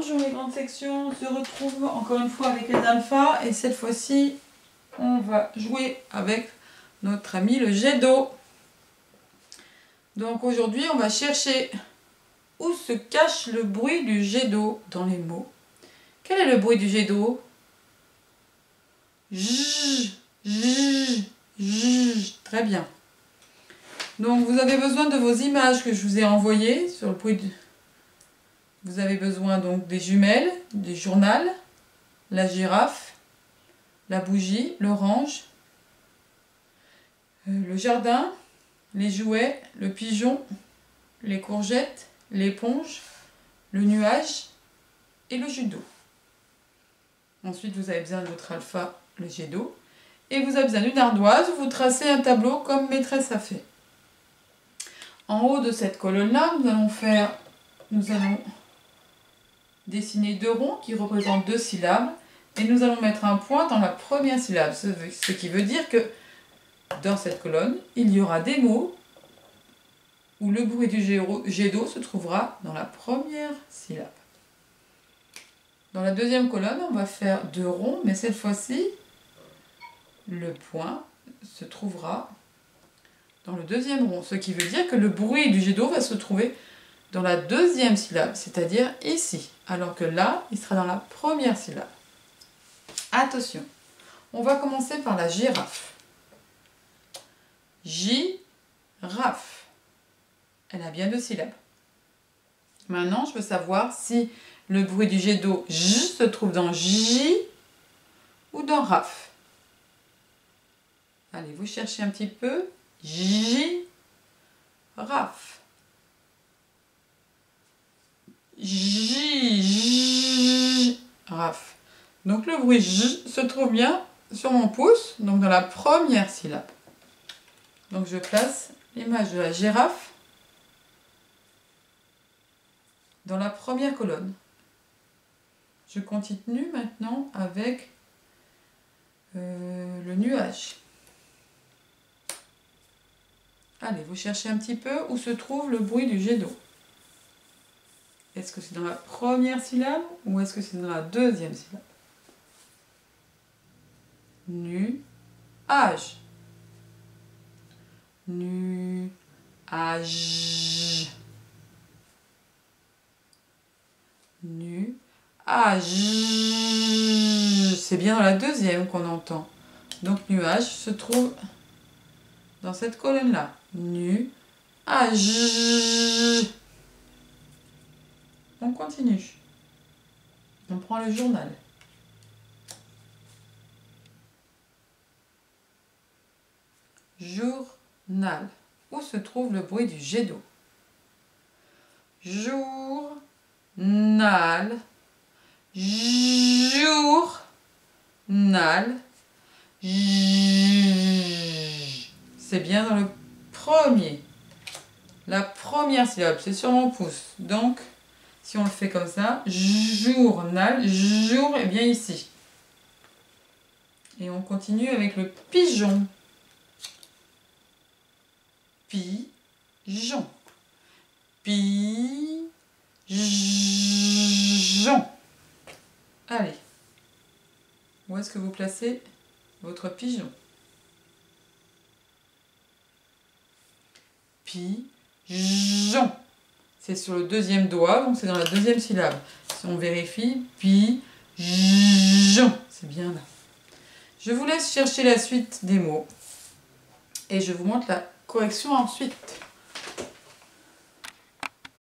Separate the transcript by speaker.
Speaker 1: Bonjour les grandes sections, on se retrouve encore une fois avec les alphas et cette fois-ci on va jouer avec notre ami le jet d'eau. Donc aujourd'hui on va chercher où se cache le bruit du jet d'eau dans les mots. Quel est le bruit du jet d'eau? J, j, j. Très bien. Donc vous avez besoin de vos images que je vous ai envoyées sur le bruit du... Vous avez besoin donc des jumelles, du journal, la girafe, la bougie, l'orange, le jardin, les jouets, le pigeon, les courgettes, l'éponge, le nuage et le judo. Ensuite, vous avez besoin de votre alpha, le jet d'eau, et vous avez besoin d'une ardoise où vous tracez un tableau comme maîtresse a fait. En haut de cette colonne-là, nous allons dessiner deux ronds qui représentent deux syllabes et nous allons mettre un point dans la première syllabe, ce qui veut dire que dans cette colonne, il y aura des mots où le bruit du jet d'eau se trouvera dans la première syllabe. Dans la deuxième colonne, on va faire deux ronds, mais cette fois-ci, le point se trouvera dans le deuxième rond, ce qui veut dire que le bruit du jet d'eau va se trouver dans la deuxième syllabe, c'est-à-dire ici, alors que là, il sera dans la première syllabe. Attention, on va commencer par la girafe. J-raf. Elle a bien deux syllabes. Maintenant, je veux savoir si le bruit du jet d'eau J se trouve dans J ou dans raf. Allez, vous cherchez un petit peu. J-raf. J-raf. Donc le bruit J se trouve bien sur mon pouce, donc dans la première syllabe. Donc je place l'image de la girafe dans la première colonne. Je continue maintenant avec le nuage. Allez, vous cherchez un petit peu où se trouve le bruit du jet d'eau. Est-ce que c'est dans la première syllabe ou est-ce que c'est dans la deuxième syllabe? Nuage. Nuage. Nuage. C'est bien dans la deuxième qu'on entend. Donc nuage se trouve dans cette colonne-là. Nuage. On continue. On prend le journal. Journal. Où se trouve le bruit du jet d'eau? Journal. Journal. C'est bien dans le premier. La première syllabe, c'est sur mon pouce. Donc, si on le fait comme ça, journal, jour est bien ici. Et on continue avec le pigeon. Pigeon. Pigeon. Allez. Où est-ce que vous placez votre pigeon? Pigeon. C'est sur le deuxième doigt, donc c'est dans la deuxième syllabe. Si on vérifie, pigeon. C'est bien là. Je vous laisse chercher la suite des mots. Et je vous montre la correction ensuite.